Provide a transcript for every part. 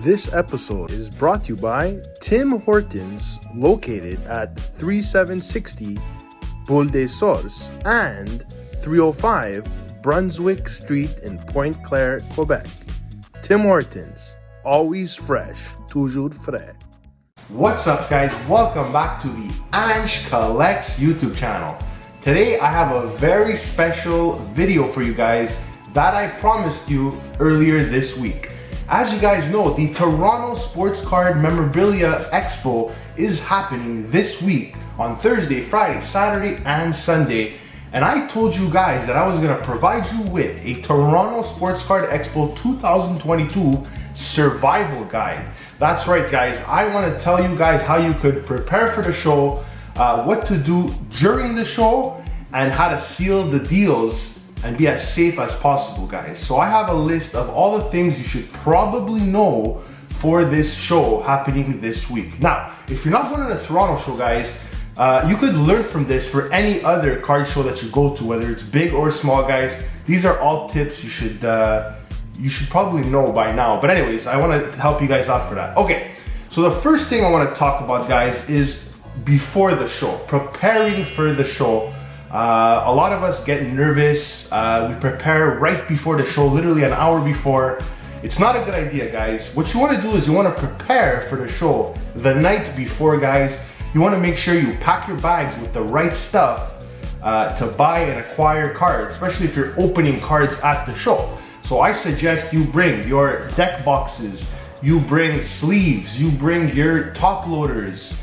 This episode is brought to you by Tim Hortons, located at 3760 Boule des Sources and 305 Brunswick Street in Pointe Claire, Quebec. Tim Hortons, always fresh, toujours frais. What's up, guys? Welcome back to the Ange Collects YouTube channel. Today I have a very special video for you guys that I promised you earlier this week. As you guys know, the Toronto Sports Card Memorabilia Expo is happening this week on Thursday, Friday, Saturday, and Sunday. And I told you guys that I was gonna provide you with a Toronto Sports Card Expo 2022 survival guide. That's right, guys. I wanna tell you guys how you could prepare for the show, what to do during the show, and how to seal the deals and be as safe as possible, guys. So I have a list of all the things you should probably know for this show happening this week. Now, if you're not going to the Toronto show, guys, you could learn from this for any other card show that you go to, whether it's big or small, guys. These are all tips you should probably know by now. But anyways, I want to help you guys out for that. Okay, so the first thing I want to talk about, guys, is before the show, preparing for the show. A lot of us get nervous. We prepare right before the show, literally an hour before. It's not a good idea, guys. What you want to do is you want to prepare for the show the night before, guys. You want to make sure you pack your bags with the right stuff to buy and acquire cards, especially if you're opening cards at the show. So I suggest you bring your deck boxes, you bring sleeves, you bring your top loaders,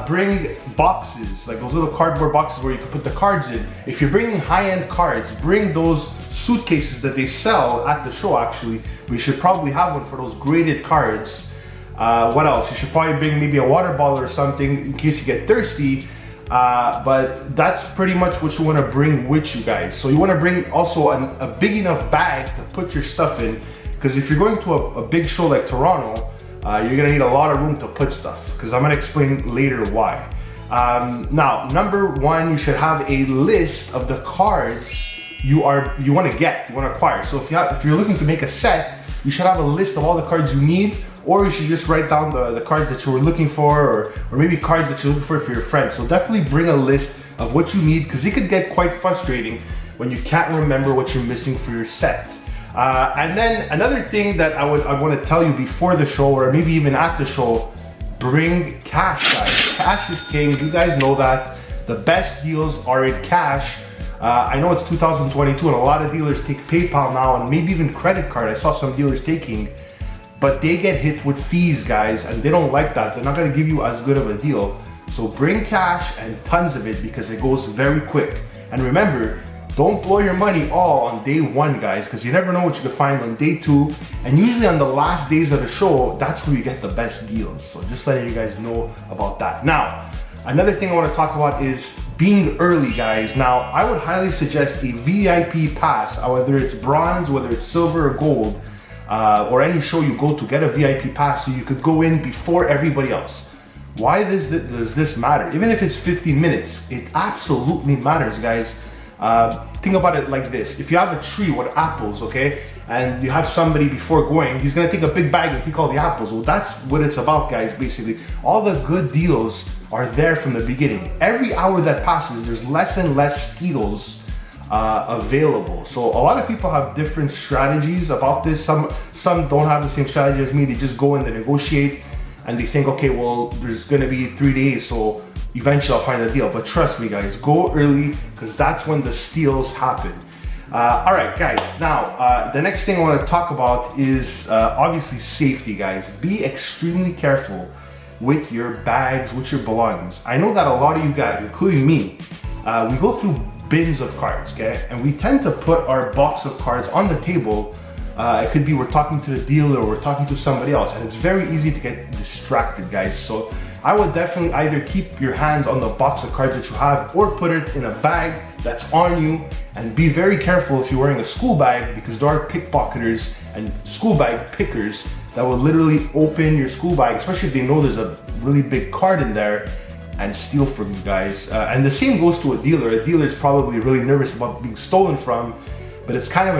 bring boxes, like those little cardboard boxes where you can put the cards in. If you're bringing high-end cards, bring those suitcases that they sell at the show. Actually, we should probably have one for those graded cards. What else? You should probably bring maybe a water bottle or something in case you get thirsty. But that's pretty much what you want to bring with you guys. So you want to bring also a big enough bag to put your stuff in, because if you're going to a big show like Toronto, you're gonna need a lot of room to put stuff, because I'm gonna explain later why. Now, number one, you should have a list of the cards you want to acquire. So if you're looking to make a set, you should have a list of all the cards you need, or you should just write down the cards that you were looking for, or maybe cards that you're looking for your friends. So definitely bring a list of what you need, because it could get quite frustrating when you can't remember what you're missing for your set. And then another thing that I want to tell you before the show, or maybe even at the show, bring cash, guys. Cash is king. You guys know that. The best deals are in cash. I know it's 2022 and a lot of dealers take PayPal now and maybe even credit card. I saw some dealers taking, but they get hit with fees, guys, and they don't like that. They're not going to give you as good of a deal. So bring cash and tons of it, because it goes very quick. And remember, don't blow your money all on day one, guys, because you never know what you can find on day two. And usually on the last days of the show, that's where you get the best deals. So just letting you guys know about that. Now, another thing I want to talk about is being early, guys. Now, I would highly suggest a VIP pass, whether it's bronze, whether it's silver or gold, or any show you go to, get a VIP pass so you could go in before everybody else. Why does this matter? Even if it's 15 minutes, it absolutely matters, guys. Think about it like this. If you have a tree with apples, okay, and you have somebody before going, he's gonna take a big bag and take all the apples. Well, that's what it's about, guys, basically. All the good deals are there from the beginning. Every hour that passes, there's less and less deals available. So a lot of people have different strategies about this. Some don't have the same strategy as me. They just go and they negotiate, and they think, okay, well, there's gonna be 3 days, so eventually I'll find a deal. But trust me, guys, go early, because that's when the steals happen. All right, guys, now the next thing I want to talk about is obviously safety, guys. Be extremely careful with your bags, with your belongings. I know that a lot of you guys, including me, we go through bins of cards, okay? And we tend to put our box of cards on the table. It could be we're talking to the dealer or we're talking to somebody else, and it's very easy to get distracted, guys. So I would definitely either keep your hands on the box of cards that you have, or put it in a bag that's on you. And be very careful if you're wearing a school bag, because there are pickpocketers and school bag pickers that will literally open your school bag, especially if they know there's a really big card in there, and steal from you guys. And the same goes to a dealer. A dealer is probably really nervous about being stolen from, but it's kind of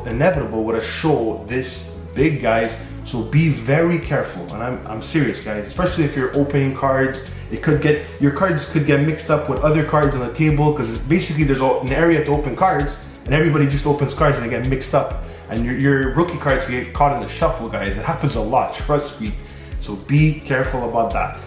inevitable with a show this big, guys. So be very careful, and I'm serious, guys. Especially if you're opening cards, your cards could get mixed up with other cards on the table, because basically there's an area to open cards, and everybody just opens cards and they get mixed up, and your rookie cards get caught in the shuffle, guys. It happens a lot, trust me. So be careful about that.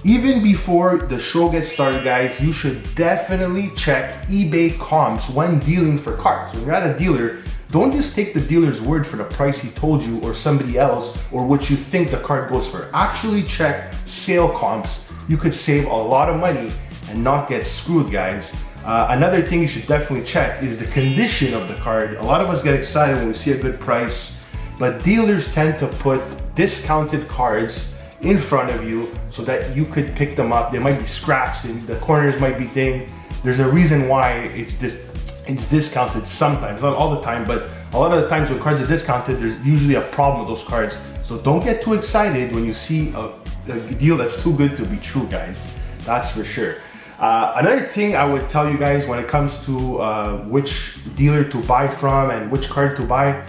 Even before the show gets started, guys, you should definitely check eBay comps when dealing for cards. When you're at a dealer, don't just take the dealer's word for the price he told you, or somebody else, or what you think the card goes for. Actually check sale comps. You could save a lot of money and not get screwed, guys. Another thing you should definitely check is the condition of the card. A lot of us get excited when we see a good price, but dealers tend to put discounted cards in front of you so that you could pick them up. They might be scratched and the corners might be dinged. There's a reason why it's discounted sometimes, not all the time, but a lot of the times when cards are discounted, there's usually a problem with those cards. So don't get too excited when you see a deal that's too good to be true, guys. That's for sure. Another thing I would tell you guys when it comes to which dealer to buy from and which card to buy,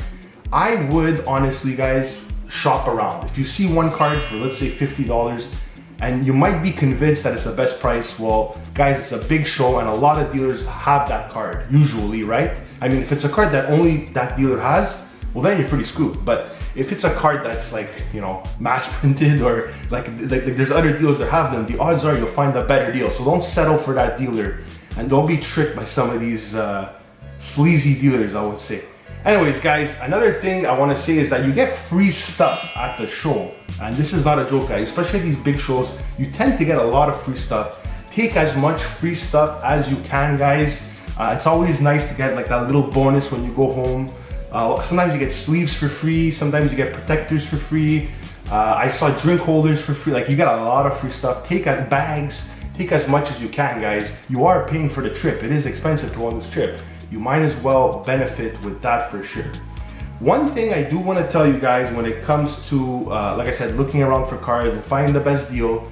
I would honestly, guys, shop around. If you see one card for, let's say, $50, and you might be convinced that it's the best price, well, guys, it's a big show and a lot of dealers have that card, usually, right? I mean, if it's a card that only that dealer has, well, then you're pretty screwed. But if it's a card that's like, you know, mass printed, or like there's other dealers that have them, the odds are you'll find a better deal. So don't settle for that dealer, and don't be tricked by some of these sleazy dealers, I would say. Anyways, guys, another thing I want to say is that you get free stuff at the show. And this is not a joke, guys. Especially at these big shows, you tend to get a lot of free stuff. Take as much free stuff as you can, guys. It's always nice to get like that little bonus when you go home. Sometimes you get sleeves for free. Sometimes you get protectors for free. I saw drink holders for free. Like, you get a lot of free stuff. Take bags. Take as much as you can, guys. You are paying for the trip. It is expensive to go on this trip. You might as well benefit with that for sure. One thing I do want to tell you guys when it comes to, like I said, looking around for cards and finding the best deal,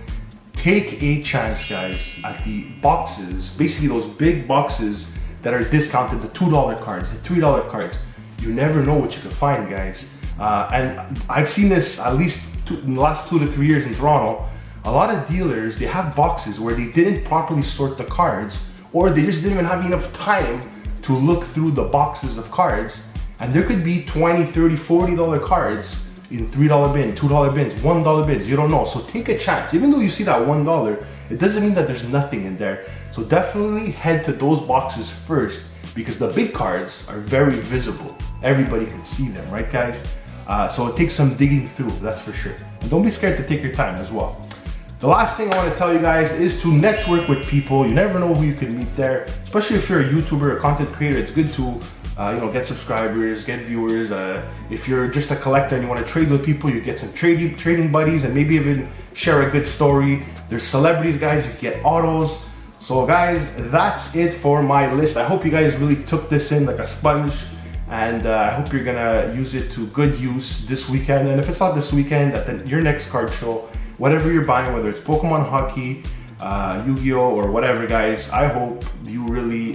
take a chance, guys, at the boxes, basically those big boxes that are discounted, the $2 cards, the $3 cards. You never know what you can find, guys. And I've seen this at least in the last 2 to 3 years in Toronto. A lot of dealers, they have boxes where they didn't properly sort the cards, or they just didn't even have enough time to look through the boxes of cards, and there could be $20, $30, $40 cards in $3 bins, $2 bins, $1 bins. You don't know. So take a chance. Even though you see that $1, it doesn't mean that there's nothing in there. So definitely head to those boxes first, because the big cards are very visible. Everybody can see them, right, guys? So it takes some digging through, that's for sure. And don't be scared to take your time as well. The last thing I want to tell you guys is to network with people. You never know who you can meet there, especially if you're a YouTuber or content creator. It's good to get subscribers, get viewers. If you're just a collector and you want to trade with people, you get some trading buddies, and maybe even share a good story. There's celebrities, guys. You get autos. So guys, that's it for my list. I hope you guys really took this in like a sponge, and I hope you're gonna use it to good use this weekend. And if it's not this weekend, at your next card show, whatever you're buying, whether it's Pokemon hockey, Yu-Gi-Oh, or whatever, guys, I hope you really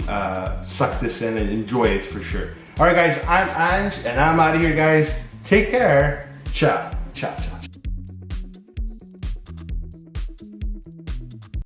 suck this in and enjoy it for sure. All right, guys, I'm Ange, and I'm out of here, guys. Take care. Ciao. Ciao. Ciao.